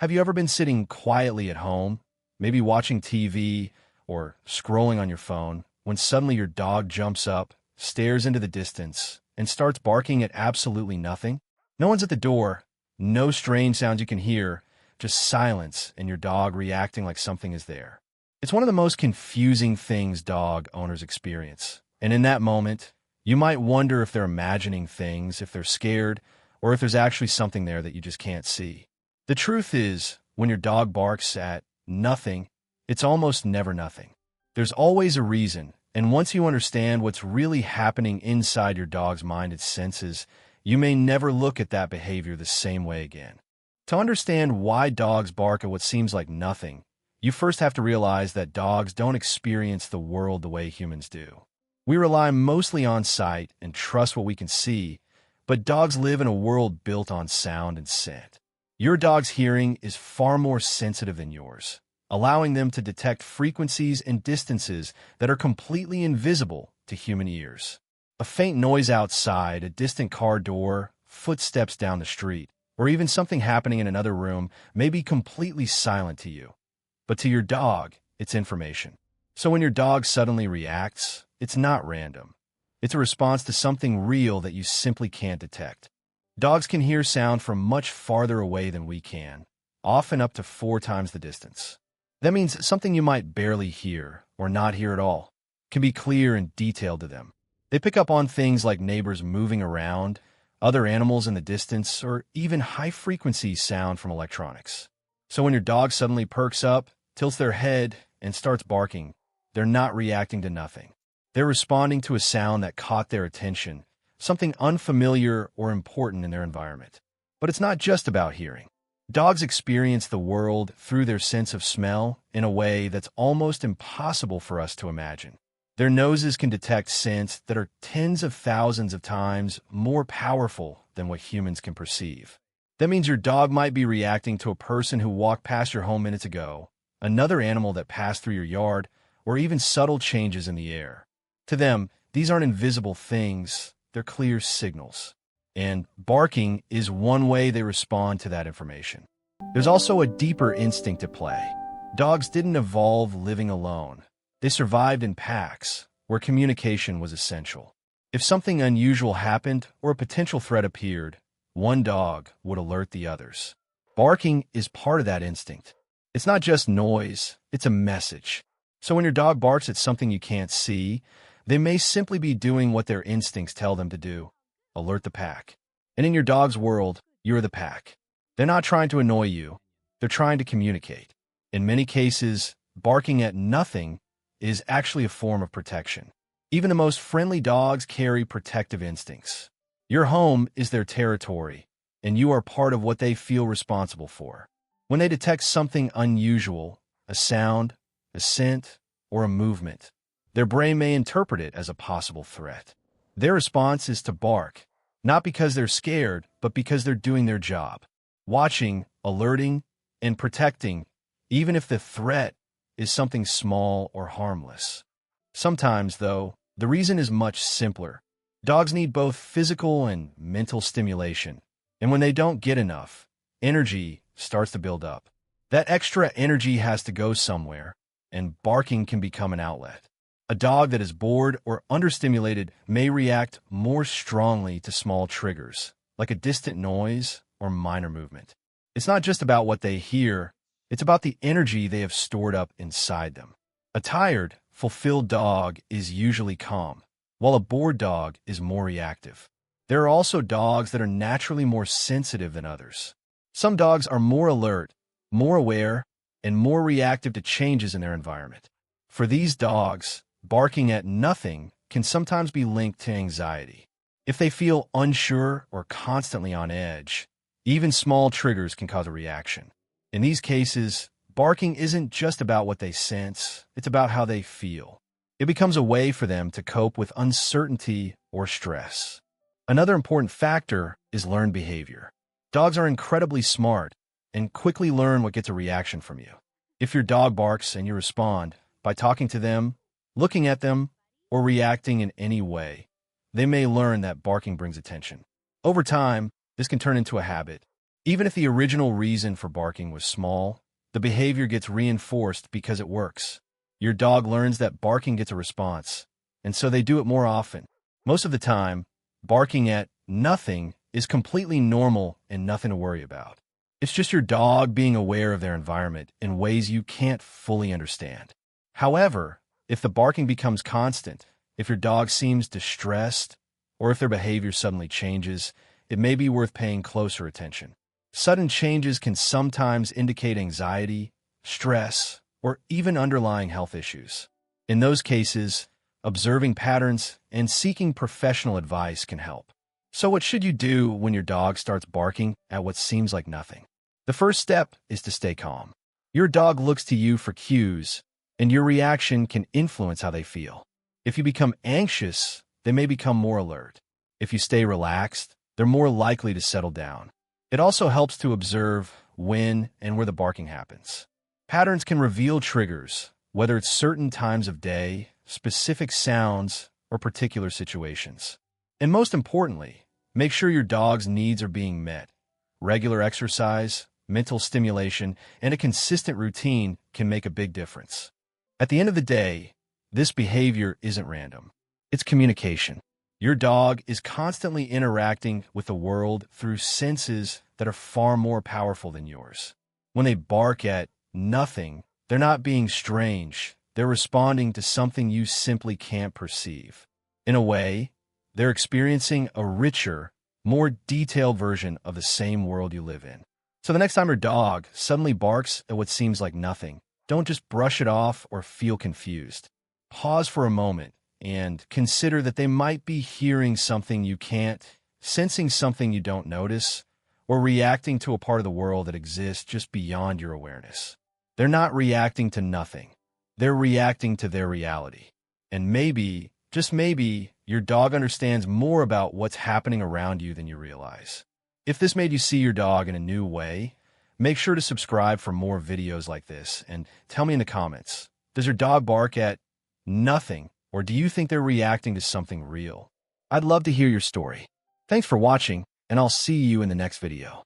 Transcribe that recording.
Have you ever been sitting quietly at home, maybe watching TV or scrolling on your phone, when suddenly your dog jumps up, stares into the distance, and starts barking at absolutely nothing? No one's at the door, no strange sounds you can hear, just silence and your dog reacting like something is there. It's one of the most confusing things dog owners experience. And in that moment, you might wonder if they're imagining things, if they're scared, or if there's actually something there that you just can't see. The truth is, when your dog barks at nothing, it's almost never nothing. There's always a reason, and once you understand what's really happening inside your dog's mind and senses, you may never look at that behavior the same way again. To understand why dogs bark at what seems like nothing, you first have to realize that dogs don't experience the world the way humans do. We rely mostly on sight and trust what we can see, but dogs live in a world built on sound and scent. Your dog's hearing is far more sensitive than yours, allowing them to detect frequencies and distances that are completely invisible to human ears. A faint noise outside, a distant car door, footsteps down the street, or even something happening in another room may be completely silent to you. But to your dog, it's information. So when your dog suddenly reacts, it's not random. It's a response to something real that you simply can't detect. Dogs can hear sound from much farther away than we can, often up to 4 times the distance. That means something you might barely hear, or not hear at all, can be clear and detailed to them. They pick up on things like neighbors moving around, other animals in the distance, or even high-frequency sound from electronics. So when your dog suddenly perks up, tilts their head, and starts barking, they're not reacting to nothing. They're responding to a sound that caught their attention, something unfamiliar or important in their environment. But it's not just about hearing. Dogs experience the world through their sense of smell in a way that's almost impossible for us to imagine. Their noses can detect scents that are tens of thousands of times more powerful than what humans can perceive. That means your dog might be reacting to a person who walked past your home minutes ago, another animal that passed through your yard, or even subtle changes in the air. To them, these aren't invisible things, they're clear signals. And barking is one way they respond to that information. There's also a deeper instinct at play. Dogs didn't evolve living alone. They survived in packs, where communication was essential. If something unusual happened or a potential threat appeared, one dog would alert the others. Barking is part of that instinct. It's not just noise, it's a message. So when your dog barks at something you can't see, they may simply be doing what their instincts tell them to do: alert the pack. And in your dog's world, you're the pack. They're not trying to annoy you, they're trying to communicate. In many cases, barking at nothing is actually a form of protection. Even the most friendly dogs carry protective instincts. Your home is their territory, and you are part of what they feel responsible for. When they detect something unusual, a sound, a scent, or a movement, their brain may interpret it as a possible threat. Their response is to bark, not because they're scared, but because they're doing their job. Watching, alerting, and protecting, even if the threat is something small or harmless. Sometimes, though, the reason is much simpler. Dogs need both physical and mental stimulation, and when they don't get enough, energy starts to build up. That extra energy has to go somewhere, and barking can become an outlet. A dog that is bored or understimulated may react more strongly to small triggers, like a distant noise or minor movement. It's not just about what they hear, it's about the energy they have stored up inside them. A tired, fulfilled dog is usually calm, while a bored dog is more reactive. There are also dogs that are naturally more sensitive than others. Some dogs are more alert, more aware, and more reactive to changes in their environment. For these dogs, barking at nothing can sometimes be linked to anxiety. If they feel unsure or constantly on edge, even small triggers can cause a reaction. In these cases, barking isn't just about what they sense, it's about how they feel. It becomes a way for them to cope with uncertainty or stress. Another important factor is learned behavior. Dogs are incredibly smart and quickly learn what gets a reaction from you. If your dog barks and you respond by talking to them, looking at them, or reacting in any way, they may learn that barking brings attention. Over time, this can turn into a habit. Even if the original reason for barking was small, the behavior gets reinforced because it works. Your dog learns that barking gets a response, and so they do it more often. Most of the time, barking at nothing is completely normal and nothing to worry about. It's just your dog being aware of their environment in ways you can't fully understand. However, if the barking becomes constant, if your dog seems distressed, or if their behavior suddenly changes, it may be worth paying closer attention. Sudden changes can sometimes indicate anxiety, stress, or even underlying health issues. In those cases, observing patterns and seeking professional advice can help. So what should you do when your dog starts barking at what seems like nothing? The first step is to stay calm. Your dog looks to you for cues, and your reaction can influence how they feel. If you become anxious, they may become more alert. If you stay relaxed, they're more likely to settle down. It also helps to observe when and where the barking happens. Patterns can reveal triggers, whether it's certain times of day, specific sounds, or particular situations. And most importantly, make sure your dog's needs are being met. Regular exercise, mental stimulation, and a consistent routine can make a big difference. At the end of the day, this behavior isn't random. It's communication. Your dog is constantly interacting with the world through senses that are far more powerful than yours. When they bark at nothing, they're not being strange. They're responding to something you simply can't perceive. In a way, they're experiencing a richer, more detailed version of the same world you live in. So the next time your dog suddenly barks at what seems like nothing, don't just brush it off or feel confused. Pause for a moment and consider that they might be hearing something you can't, sensing something you don't notice, or reacting to a part of the world that exists just beyond your awareness. They're not reacting to nothing. They're reacting to their reality. And maybe, just maybe, your dog understands more about what's happening around you than you realize. If this made you see your dog in a new way, make sure to subscribe for more videos like this and tell me in the comments, does your dog bark at nothing, or do you think they're reacting to something real? I'd love to hear your story. Thanks for watching, and I'll see you in the next video.